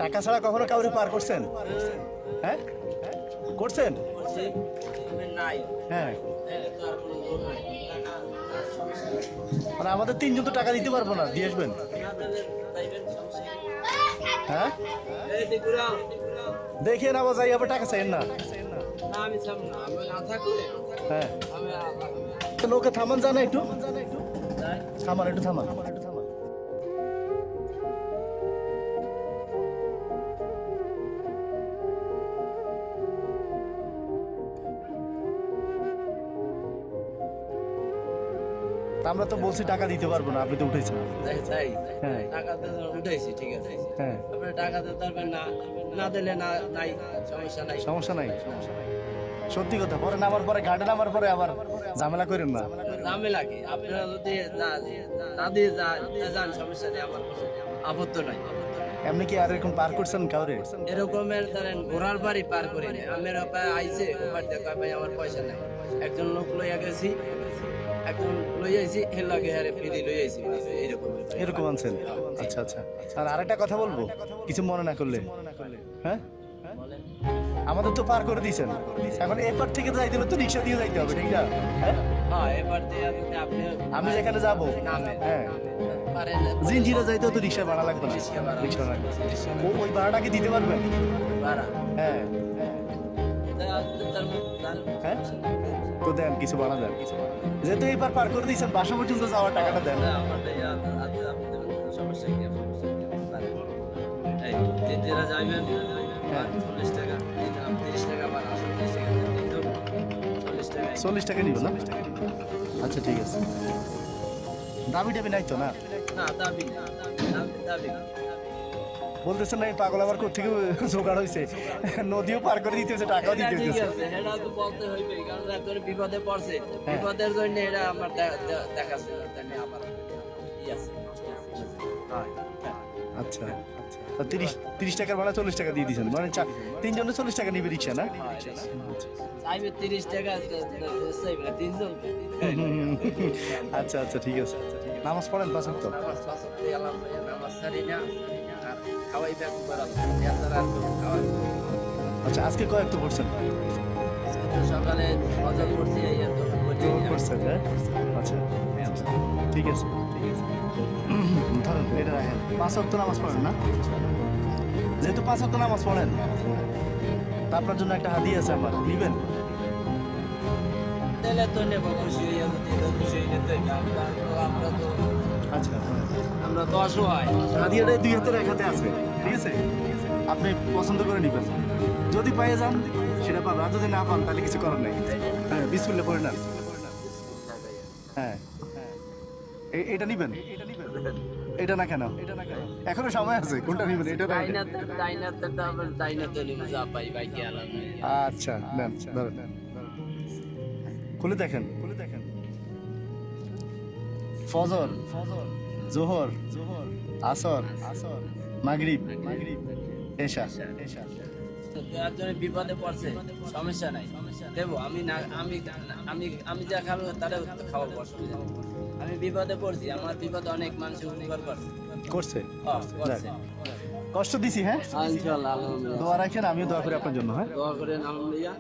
টাকা ছাড়া কখনো কাউরে পার করছেন? হ্যাঁ করছেন? হ্যাঁ মানে আমাদের তিনজন তো টাকা দিতে পারবো না, দিয়ে আসবেন। হ্যাঁ দেখেন আবার যাই আবার টাকা চাইেন না। হ্যাঁ নৌকা থামান জানা একটু থামান একটু থামান। আমরা তো বলছি টাকা দিতে পারবো না, আপনি তো উঠেছেন। হ্যাঁ টাকা উঠাইছি, ঠিক আছে। হ্যাঁ আপনি টাকা দিতে পারবেন না, না দিলে না নাই, সমস্যা নাই। সমস্যা নাই, সত্যি কথা। পরে নামার পরে ঘাটে নামার পরে আবার ঝামেলা করেন না। ঝামেলা কি? আপনারা যদি না দিয়ে যান সমস্যা নেই, আমার কোনো আপত্তি নাই। এমনি কি আর এরকম পার করছেন কাউরে? এরকমের ধরেন ঘোড়ার বাড়ি পার করে নেই। আমার আইসে ওপার দেখা ভাই আমার পয়সা নেই, একজন লোক লইয়া গেছি, একজন লই আইছি, এর লাগে আরে ফিরি লই আইছি, এরকম এরকম আনছেন? আচ্ছা আচ্ছা। আর আরেকটা কথা বলবো, কিছু মনে না করলে। হ্যাঁ আমাদের তো পার করে দিয়েছেন, এখন এপার থেকে যাইতে হলে তো রিক্সা দিয়ে যাইতে হবে, ঠিক না? হ্যাঁ হ্যাঁ, এবার দিয়ে আপনি আমি যেখানে যাবো, হ্যাঁ জিনজিরা যাইতে তো রিক্সা ভাড়া লাগবে না, রিক্সা লাগবে। ওই ভাড়াটা কি দিতে পারবেন? ভাড়া হ্যাঁ হ্যাঁ তো দেন, কিছু ভাড়া দেন। যেহেতু এবার পার করে দিয়েছেন, বাসা পর্যন্ত যাওয়ার টাকাটা দেন। সমস্যা কি? যারা যাইবেন 40 টাকা, 30 টাকা বা 40 টাকা, 40 টাকা নিব না? আচ্ছা ঠিক আছে। দাবি টাবি নাই তো না? না দাবি দাবি বলতেছেন না এই পাগল আবার কোথেকে জোগাড় হয়েছে, নদীও পার করে দিতে হয়েছে, টাকাও দিতে ঠিক হয়েছে। আছে, এটা তো বলতে হইবে, কারণ একজন বিপদে পড়ছে, বিপদের জন্য এটা আমার দেখাচ্ছে আমার ই আছে। আচ্ছা 30 টাকার ভাড়া 40 টাকা দিয়ে দিয়েছেন, মানে তিনজনে 40 টাকা নিবে রিক্সা না? চাইবে 30 টাকা, চাইবে না তিনজন। আচ্ছা আচ্ছা ঠিক আছে। নামাজ পড়েন পাঁচ ওয়াক্ত? নামাজ ছাড়ি না, আর খাওয়াই ব্যাগ করাবো, এছাড়া আর কোনো খাওয়াই। আচ্ছা আজকে কয় ওয়াক্ত পড়ছেন? সকালে ফজর পড়ছি, এই এত পড়ছেন, হ্যাঁ আচ্ছা ঠিক আছে ঠিক আছে। ধরেন এটা রাখেন। 5 ওয়াক্ত নামাজ পড়েন না? যেহেতু 5 ওয়াক্ত নামাজ পড়েন, তা আপনার জন্য একটা হাদিয়া আছে আমার, নিবেন? তাহলে তো নেব, খুশি হইয়া দিলে খুশি হইলে তো আমরা তো আচ্ছা আমরা তো অসহায়। হাদিয়াটা 2 হাতের এক হাতে আছে, ঠিক আছে? আপনি পছন্দ করে নিবেন, যদি পেয়ে যান সেটা পাবেন, আর যদি না পান তাহলে কিছু করার নেই। হ্যাঁ বিসমিল্লাহ পড়ে নেন। হ্যাঁ এটা নিবেন? এটা না কেন? এখনো সময় আছে, কোনটা নিবেন? এটা না এটা? ডাইনাতে নিব, যা পাই বাইকে আলাম। আচ্ছা নেন, ধরেন খুলে দেখেন। ফজর, জোহর, আসর, মাগরিব, এশা। একজন বিপদে পড়ছে, সমস্যা নাই, দেবো। আমি না আমি আমি আমি যা খাবো তারা খাওয়াবো, অসুবিধা নেই। আমি বিপদে পড়ছি, আমার বিপদে অনেক মানুষ উপকার করছে। করছে। কষ্ট দিছি, হ্যাঁ ইনশাআল্লাহ, আলহামদুলিল্লাহ। দোয়া রাখেন, আমিও দোয়া করি আপনার জন্য। হ্যাঁ দোয়া করেন, আলহামদুলিল্লাহ।